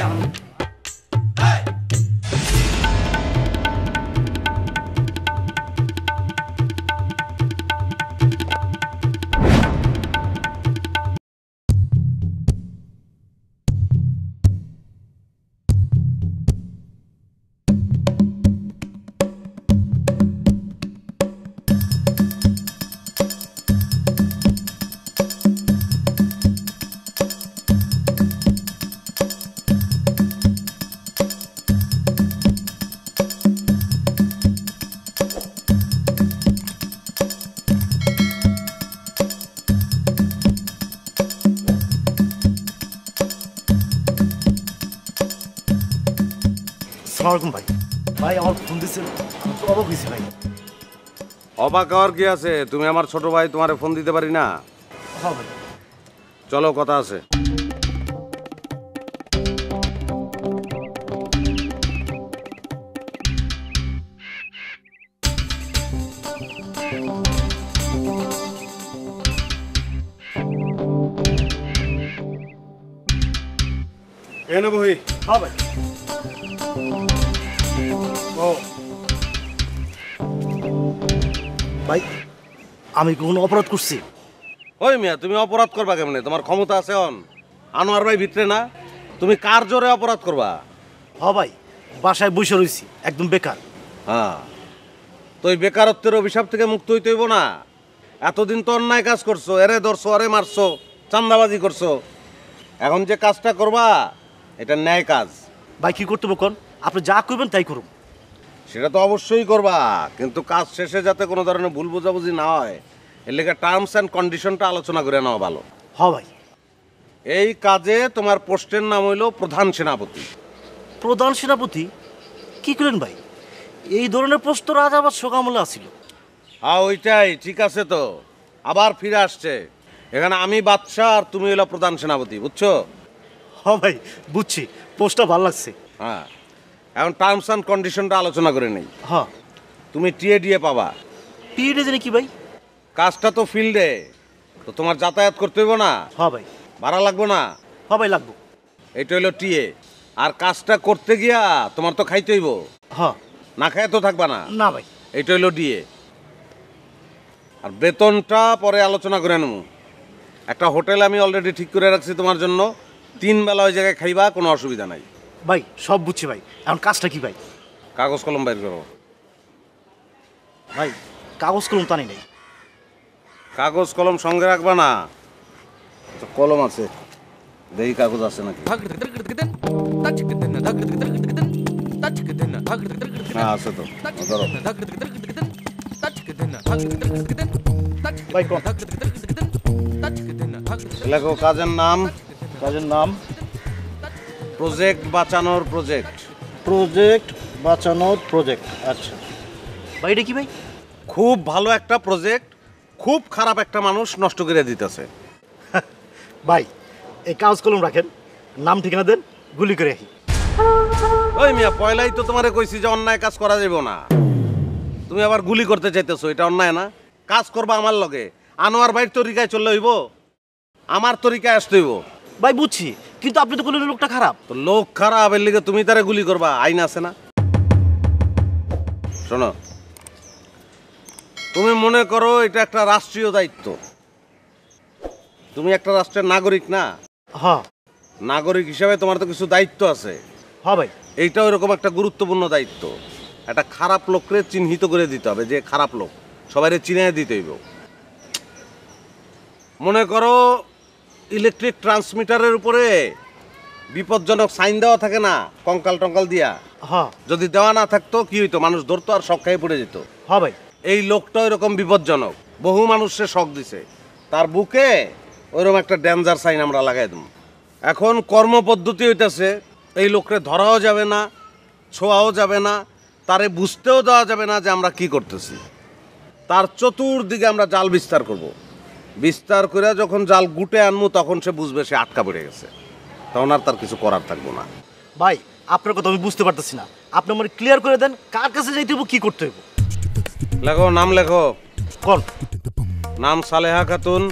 আসসালামাইকুম ভাই। ভাই আমার ফোন দিচ্ছেন, আমি তো অবাক হয়েছি ভাই। অবাক হওয়ার কি আছে? তুমি আমার ছোট ভাই, তোমারে ফোন দিতে পারি না? হ্যাঁ ভাই। চলো, কথা আছে। এনে বহি। হ্যাঁ ভাই। ও ভাই, আমি কোনো অপরাধ করছি? ওই মিয়া, তুমি অপরাধ করবা কেমনে? তোমার ক্ষমতা আছে অন? আনোয়ার ভাই ভিতরে না, তুমি কার জোরে অপরাধ করবা? হ্যাঁ ভাই, বাসায় বসে রয়েছি, একদম বেকার। হ্যাঁ, তো এই বেকারত্বের অভিশাপ থেকে মুক্ত হইতে হইব না? এতদিন তো অন্যায় কাজ করছো, এরে ধরছো, আরে মারছো, চান্দাবাজি করছো। এখন যে কাজটা করবা এটা ন্যায় কাজ। ভাই কি করতে কোন? আপনি যা করবেন তাই করুন। সেটা তো অবশ্যই করবা, কিন্তু কাজ শেষে যাতে কোনো ধরনের ভুল বোঝাবুঝি না হয় এর লেগে টার্মস অ্যান্ড কন্ডিশনটা আলোচনা করে নেওয়া ভালো। হ্যাঁ ভাই। এই কাজে তোমার পোস্টের নাম হইল প্রধান সেনাপতি। প্রধান সেনাপতি? কি করলেন ভাই? এই ধরনের পোস্ট রাজাবাদ সোকামলে আসছিল। হ্যাঁ ওইটাই ঠিক আছে, তো আবার ফিরে আসছে। এখানে আমি বাদশাহ আর তুমি হইল প্রধান সেনাপতি, বুঝছো? হ্যাঁ ভাই বুঝছি, পোস্টটা ভালো লাগছে। হ্যাঁ, এখন টার্মস অ্যান্ড কন্ডিশনটা আলোচনা করে নেই। হ্যাঁ। তুমি টিএ ডিএ পাবা। পিরিয়ডে জানি কি ভাই? কাজটা তো ফিল্ডে, তো তোমার যাতায়াত করতে হইব না? হ্যাঁ ভাই। ভাড়া লাগবো না? হ্যাঁ ভাই লাগবো। এইটা হইলো টিএ। আর কাজটা করতে গিয়া তোমার তো খাইতে হইব। হ্যাঁ। না খায় তো থাকবা না? না ভাই। এইটা হইলো ডিএ। আর বেতনটা পরে আলোচনা করে নেব। একটা হোটেল আমি অলরেডি ঠিক করে রাখছি তোমার জন্য, 3 বেলা ওই জায়গায় খাইবা, কোনো অসুবিধা নাই। ভাই সব বুঝছি ভাই, এখন কাজটা কি ভাই? কাগজ কলম বাইর করো। ভাই কাগজ কলম টানি নেই। কাগজ কলম সঙ্গে রাখবা না? তো কলম আছে, দেখি কাগজ আছে নাকি। হ্যাঁ আছে তো, ধরো। ভাই কোন? লেখো কাজের নাম। কাজের নাম প্রজেক্ট বাঁচানোর প্রজেক্ট। প্রজেক্ট বাঁচানোর প্রজেক্ট। আচ্ছা ভাই, এটা কি ভাই? খুব ভালো একটা প্রজেক্ট, খুব খারাপ একটা মানুষ নষ্ট করে দিতেছে। ভাই এই কাগজ কলম রাখেন, নাম ঠিকানা দেন, গুলি করে রাখি। ওই মিয়া, পয়লাই তো তোমারে কইছি যে অন্যায় কাজ করা যাবে না। তুমি আবার গুলি করতে চাইতেছো, এটা অন্যায় না? কাজ করবা আমার লগে, আনোয়ার ভাইয়ের তরিকায় চললে হইব, আমার তরিকায় আসতে হইব। ভাই বুঝছি, কিন্তু আপনি তো বললেন লোকটা খারাপ। তো লোক খারাপ এর লিগে তুমি তারে গুলি করবা? আইন আছে না? শোনো, তুমি মনে করো এটা একটা রাষ্ট্রীয় দায়িত্ব, তুমি একটা রাষ্ট্রের নাগরিক না? হ্যাঁ। নাগরিক হিসাবে তোমার তো কিছু দায়িত্ব আছে। হ্যাঁ ভাই। এইটাও এরকম একটা গুরুত্বপূর্ণ দায়িত্ব। একটা খারাপ লোককে চিহ্নিত করে দিতে হবে যে খারাপ লোক, সবাইরে চিনিয়ে দিতে হইব। মনে করো ইলেকট্রিক ট্রান্সমিটারের উপরে বিপজ্জনক সাইন দেওয়া থাকে না, কঙ্কাল টঙ্কাল দিয়া? হ্যাঁ। যদি দেওয়া না থাকতো কি হইতো? মানুষ ধরতো আর শক খাইয়ে পড়ে যেত। হ্যাঁ ভাই। এই লোকটা এরকম বিপজ্জনক, বহু মানুষে শক দিছে, তার বুকে ওইরকম একটা ডেঞ্জার সাইন আমরা লাগাই দেব। এখন কর্মপদ্ধতি হইতেছে এই লোকরে ধরাও যাবে না, ছোঁয়াও যাবে না, তারে বুঝতেও দেওয়া যাবে না যে আমরা কি করতেছি। তার চতুর্দিকে আমরা জাল বিস্তার করব। বিস্তার করে যখন জাল গুটে আনবো তখন সে বুঝবে সে আটকা পড়ে গেছে, তখন আর তার কিছু করার থাকবো না। ভাই আপনার কথা আমি বুঝতে পারতেছি না, আপনি আমার ক্লিয়ার করে দেন কার কাছে যাইতে হইব, কি করতে হইব। লেখো, নাম লেখো। কোন নাম Saleha Khatun,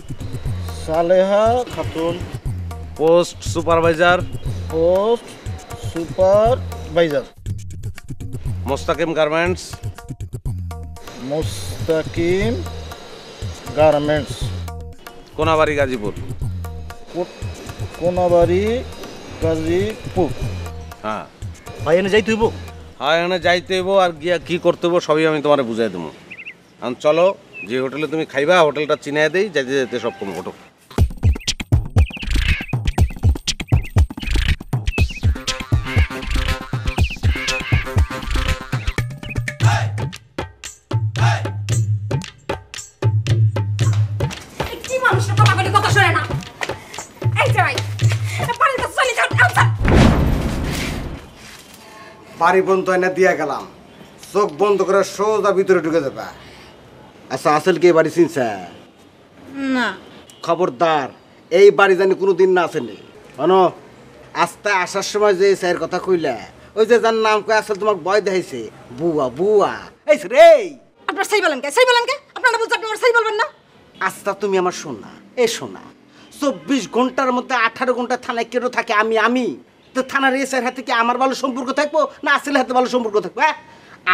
Saleha Khatun, post supervisor, post supervisor, Mostakim garments, Mustakim garments, Konabari Gazipur. Konabari Gazipur. হ্যাঁ ভাই এনে যাইতে হইব। হ্যাঁ, এখানে যাইতে হইব, আর গিয়া কি করতে হইব সবই আমি তোমার বুঝাই দেবো। এখন চলো, যে হোটেলে তুমি খাইবা হোটেলটা চিনাই দেই, যাইতে যেতে সব কম ঘটো। কি মানুষটা কথা বলি, কথা শোনে না। এই যে ভাই, বাড়ির কাছে চলে যাও, outside। বাড়ি বন্ধ এনে দিয়ে গেলাম, চোখ বন্ধ করে সোজা ভিতরে ঢুকে যাবে। আচ্ছা, আসল কি এই বাড়ি চিনছে? না। খবরদার, এই বাড়ি জানি কোনোদিন না আসেনি। শোনো, আস্তে আসার সময় যে স্যার কথা কইলে, ওই যে যার নাম কয়ে আসলে তোমার ভয় দেখাইছে, বুয়া বুয়া এই রে। আপনার সেই বলেন কে? সেই বলেন কে? আপনারা বলছেন আপনি আমার সেই বলবেন না? আস্তা তুমি আমার শোনা, এ শোনা, 24 ঘন্টার মধ্যে 18 ঘন্টা থানায় কেন থাকে? আমি তো থানার এসআইয়ের হাতে কি আমার ভালো সম্পর্ক থাকবো না আসলের হাতে ভালো সম্পর্ক থাকবো? হ্যাঁ,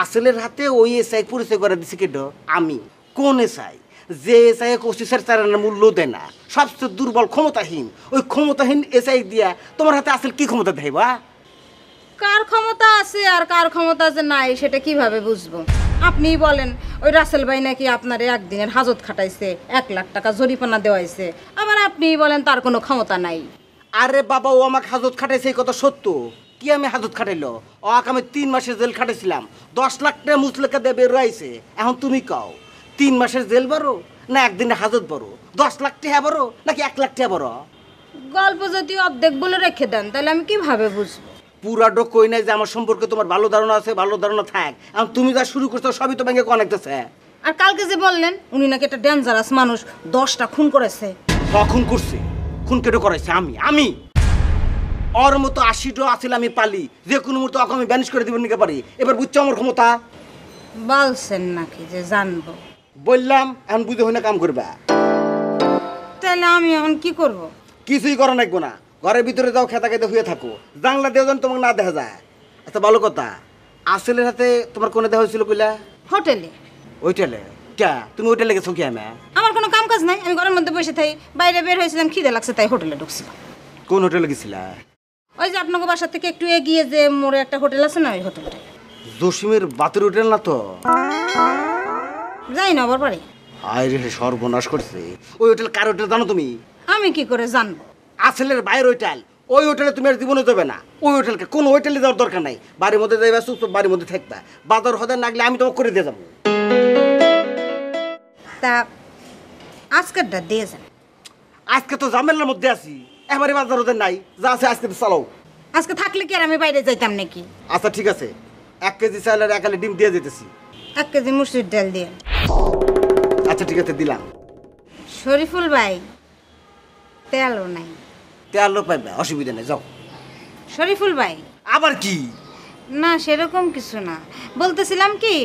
আসলের হাতে ওই এসআই পরিচয় করে দিছি কেন? আমি। কোন এসআই? যে এসআই কোশিসের চালানোর মূল্য দেয় না, সবচেয়ে দুর্বল, ক্ষমতাহীন। ওই ক্ষমতাহীন এসআই দিয়া তোমার হাতে আসলে কি ক্ষমতা দেবা? কার ক্ষমতা আছে আর কার ক্ষমতা যে নাই সেটা কিভাবে বুঝবো? আপনিই বলেন। ওই রাসেল ভাই নাকি আপনারে একদিনের হাজত খাটাইছে, 1 লাখ টাকা জরিমানা দেওয়াইছে, আবার আপনিই বলেন তার কোনো ক্ষমতা নাই। আরে বাবা, ও আমাকে হাজত খাটাইছে, এই কথা সত্য। কি আমি হাজত খাটাইলো? ও আমি 3 মাসের জেল খাটাইছিলাম, 10 লাখ টাকা মুসলেখা দিয়ে বের হয়েছে। এখন তুমি কও, 3 মাসের জেল বড় না একদিনে হাজত বড়? 10 লাখ টাকা বড় নাকি 1 লাখ টাকা বড়? গল্প যদি অর্ধেক বলে রেখে দেন তাহলে আমি কিভাবে বুঝবো? পুরাটো কই নাই যে আমার সম্পর্কে তোমার ভালো ধারণা আছে, ভালো ধারণা থাক। এখন তুমি যা শুরু করছো সবই তো ব্যাংকে কনেক্টেছে। আর কালকে যে বললেন উনি নাকি একটা ডেঞ্জারাস মানুষ, 10টা খুন করেছে। খুন করছে? খুন কেটে করাইছে আমি ওর মতো 80টা আসলে আমি পালি, যে কোনো মুহূর্তে ওকে আমি ব্যানিশ করে দিব নিতে পারি। এবার বুঝছো আমার ক্ষমতা? বলছেন নাকি যে জানবো? বললাম, এখন বুঝে হই না কাম করবা। তাহলে আমি এখন কি করব? কিছুই করা লাগবো না, ঘরের ভিতরে যাও, খেতা খেতে হয়ে থাকো, জানলা দিয়ে যেন তোমাকে না দেখা যায়। আচ্ছা ভালো কথা, আসলের হাতে তোমার কোনে দেখা হয়েছিল কইলা? হোটেলে। ওইটালে? কে তুমি ওইটালে গেছো কি? আমি আমার কোনো কাম কাজ নাই, আমি ঘরের মধ্যে বসে থাই, বাইরে বের হয়েছিলাম, খিদে লাগছে তাই হোটেলে ঢুকছিলাম। কোন হোটেলে গেছিলা? ওই যে আপনাকে বাসা থেকে একটু এগিয়ে যে মোড়ে একটা হোটেল আছে না, ওই হোটেলটা। জসিমের বাতের হোটেল না তো? যাই না আবার বাড়ি। আরে সর্বনাশ করছে। ওই হোটেল কার হোটেল জানো তুমি? আমি কি করে জানবো? আসলের বাইরের হোটেল। ওই হোটেলে তুমি আর জীবনে যাবে না। ওই হোটেলকে কোন হোটেলে যাওয়ার দরকার নাই, বাড়ির মধ্যে যাইবা, চুপ বাড়ির মধ্যে থাকবা। বাজার হতে লাগলে আমি তোমাকে করে দিয়ে যাবো। তা আজকেরটা দিয়ে যান। আজকে তো ঝামেলার মধ্যে আছি, এবারে বাজার হতে নাই, যা আছে আজকে তো চালাও। আজকে থাকলে কি আর আমি বাইরে যাইতাম নাকি? আচ্ছা ঠিক আছে, 1 কেজি চাল আর 1 আলি ডিম দিয়ে যেতেছি। 1 কেজি মুসুর ডাল দিয়ে। আচ্ছা ঠিক আছে, দিলাম। শরীফুল ভাই, তেলও নাই। তেলও পাইবা, অসুবিধা নেই, যাও। শরীফুল ভাই। আবার কি? না সেরকম কিছু না, বলতেছিলাম কি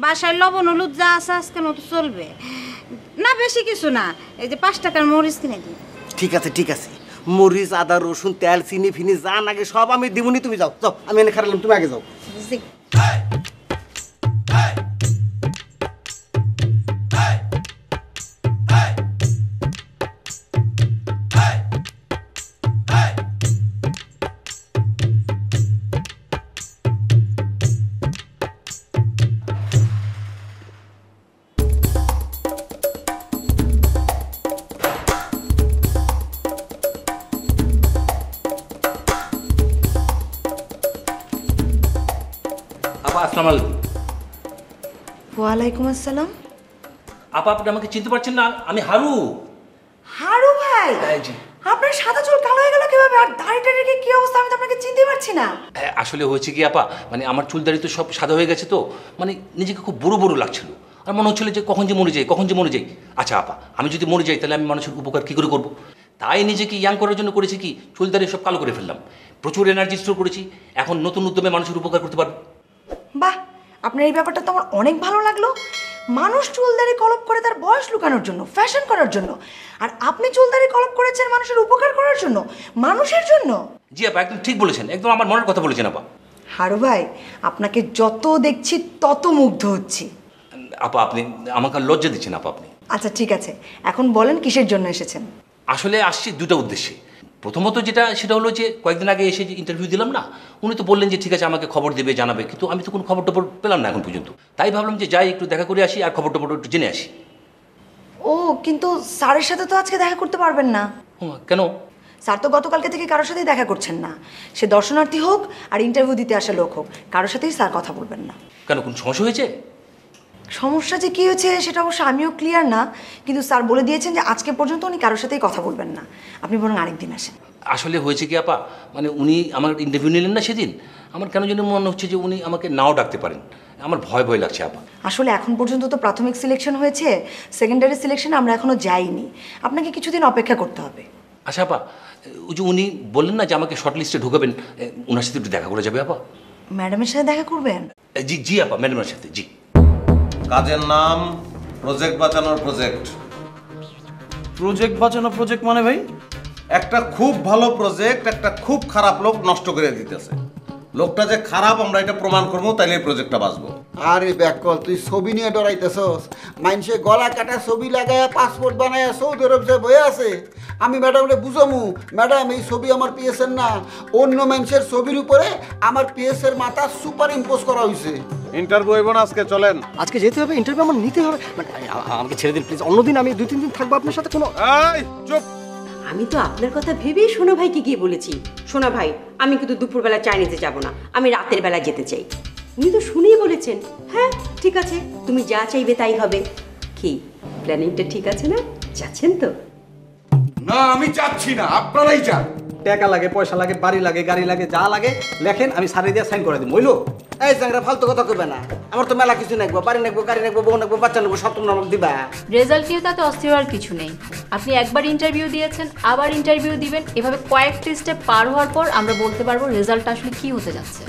বাসায় লবণ হলুদ যা আছে আজকে মতো চলবে না, বেশি কিছু না, এই যে 5 টাকার মরিচ কিনে দিন। ঠিক আছে ঠিক আছে, মরিচ আদা রসুন তেল চিনি ফিনি যা লাগে সব আমি দিবনি, তুমি যাও যাও, আমি এনে খারালাম, তুমি আগে যাও। জি। আপা আসসালামু আলাইকুম। ওয়ালাইকুম আসসালাম। আপা আপনি আমাকে চিনতে পারছেন না? আমি হারু। হারু ভাই, এই জি। আপনার আপনার সাদা চুল কালো হয়ে গেল কিভাবে? আর দাড়িটা রেখে কি অবস্থা, আমি তো আপনাকে চিনতে পারছি না। আসলে হয়েছে কি আপা, মানে আমার চুল দাড়ি তো সব সাদা হয়ে গেছে, তো মানে নিজেকে খুব বড় বড় লাগছিল। আর মনে হচ্ছিল যে কখন যে মরে যাই, কখন যে মরে যাই। আচ্ছা আপা, আমি যদি মরে যাই তাহলে আমি মানুষের উপকার কী করে করবো? তাই নিজেকে ইয়াং করার জন্য করেছি কি, চুল দাড়ি সব কালো করে ফেললাম। প্রচুর এনার্জি স্টোর করেছি, এখন নতুন উদ্যমে মানুষের উপকার করতে পারবো। বাহ, আপনার এই ব্যাপারটা তো আমার অনেক ভালো লাগলো। মানুষ চুলদারি কলপ করে তার বয়স লুকানোর জন্য, ফ্যাশন করার জন্য, আর আপনি চুলদারি কলপ করেছেন মানুষের উপকার করার জন্য, মানুষের জন্য। জি আপা, একদম ঠিক বলেছেন, একদম আমার মনের কথা বলেছেন আপা। হারু ভাই, আপনাকে যত দেখছি তত মুগ্ধ হচ্ছি। আপা আপনি আমাকে আর লজ্জা দিচ্ছেন আপা আপনি। আচ্ছা ঠিক আছে, এখন বলেন কিসের জন্য এসেছেন? আসলে আসছি দুটো উদ্দেশ্যে। প্রথমত সেটা হলো যে কয়েকদিন আগে এসে যে ইন্টারভিউ দিলাম না, উনি তো বললেন যে ঠিক আছে আমাকে খবর দেবে, জানাবে, কিন্তু আমি তো কোনো খবর টবর পেলাম না এখন পর্যন্ত। তাই ভাবলাম যে যাই একটু দেখা করে আসি আর খবর টবর একটু জেনে আসি। ও, কিন্তু স্যারের সাথে তো আজকে দেখা করতে পারবেন না। কেন? স্যার তো গতকালকে থেকে কারোর সাথেই দেখা করছেন না। সে দর্শনার্থী হোক আর ইন্টারভিউ দিতে আসা লোক হোক, কারোর সাথেই স্যার কথা বলবেন না। কেন, কোন সমস্যা হয়েছে? সমস্যা যে কী হয়েছে সেটা অবশ্য আমিও ক্লিয়ার না, কিন্তু স্যার বলে দিয়েছেন যে আজকে পর্যন্ত উনি কারোর সাথেই কথা বলবেন না। আপনি বরং আরেকদিন আসেন। আসলে হয়েছে কি আপা, মানে উনি আমার ইন্টারভিউ নিলেন না সেদিন, আমার কেন যেন মনে হচ্ছে যে উনি আমাকে নাও ডাকতে পারেন। আমার ভয় ভয় লাগছে আপা। আসলে এখন পর্যন্ত তো প্রাথমিক সিলেকশন হয়েছে, সেকেন্ডারি সিলেকশনে আমরা এখনো যাইনি। আপনাকে কিছুদিন অপেক্ষা করতে হবে। আচ্ছা আপা, ওই যে উনি বললেন না যে আমাকে শর্ট লিস্টে ঢুকাবেন, ওনার সাথে একটু দেখা করে যাবে আপা? ম্যাডামের সাথে দেখা করবেন? জি জি আপা, ম্যাডামের সাথে। জি। কাজের নাম প্রজেক্ট বাঁচানোর প্রজেক্ট। প্রজেক্ট বাঁচানো প্রজেক্ট মানে ভাই? একটা খুব ভালো প্রজেক্ট একটা খুব খারাপ লোক নষ্ট করে দিতেছে। লোকটা যে খারাপ আমরা এটা প্রমাণ করবো, তাইলে এই প্রজেক্টটা বাঁচবো। আরে ব্যাককল, তুই ছবি নিয়ে ডরাইতেছস? মানুষে গলা কাটা ছবি লাগায় পাসপোর্ট বানায় সৌদি আরব যে বয়ে আছে। আমি ম্যাডামরে বুঝামু, ম্যাডাম এই ছবি আমার পিএসের না, অন্য মানুষের ছবির উপরে আমার পিএসের মাথা সুপার ইম্পোজ করা হয়েছে। ইন্টারভিউ হইব না আজকে, চলেন। আজকে যেতে হবে, ইন্টারভিউ আমার নিতে হবে। মানে আমাকে ছেড়ে দিন প্লিজ, অন্যদিন আমি 2-3 দিন থাকবো আপনার সাথে। কোনো এই চুপ। আমি তো আপনার কথা ভেবেই সোনা ভাইকে গিয়ে বলেছি, সোনা ভাই আমি কিন্তু দুপুরবেলা চাইনিজে যাব না, আমি রাতের বেলা যেতে চাই। উনি তো শুনেই বলেছেন হ্যাঁ ঠিক আছে, তুমি যা চাইবে তাই হবে। কি প্ল্যানিংটা ঠিক আছে না? যাচ্ছেন তো? না, আমি যাচ্ছি না, আপনারাই যান। টাকা লাগে, পয়সা লাগে, বাড়ি লাগে, গাড়ি লাগে, যা লাগে লেখেন, আমি সারি দিয়ে সাইন করে দিই। বইলো এই চাংরা ফালতু কথা কইবে না। আমার তো মেলা কিছু নাকবো, বাড়ি নাকবো, গাড়ি নাকবো, বউ নাকবো, বাচ্চা নাকবো, সব তোমরা আমাকে দিবা। রেজাল্ট নিয়ে তাতে অস্থির হওয়ার কিছু নেই। আপনি একবার ইন্টারভিউ দিয়েছেন, আবার ইন্টারভিউ দিবেন, এভাবে কয়েকটি স্টেপ পার হওয়ার পর আমরা বলতে পারবো রেজাল্টটা আসলে কি হতে যাচ্ছে।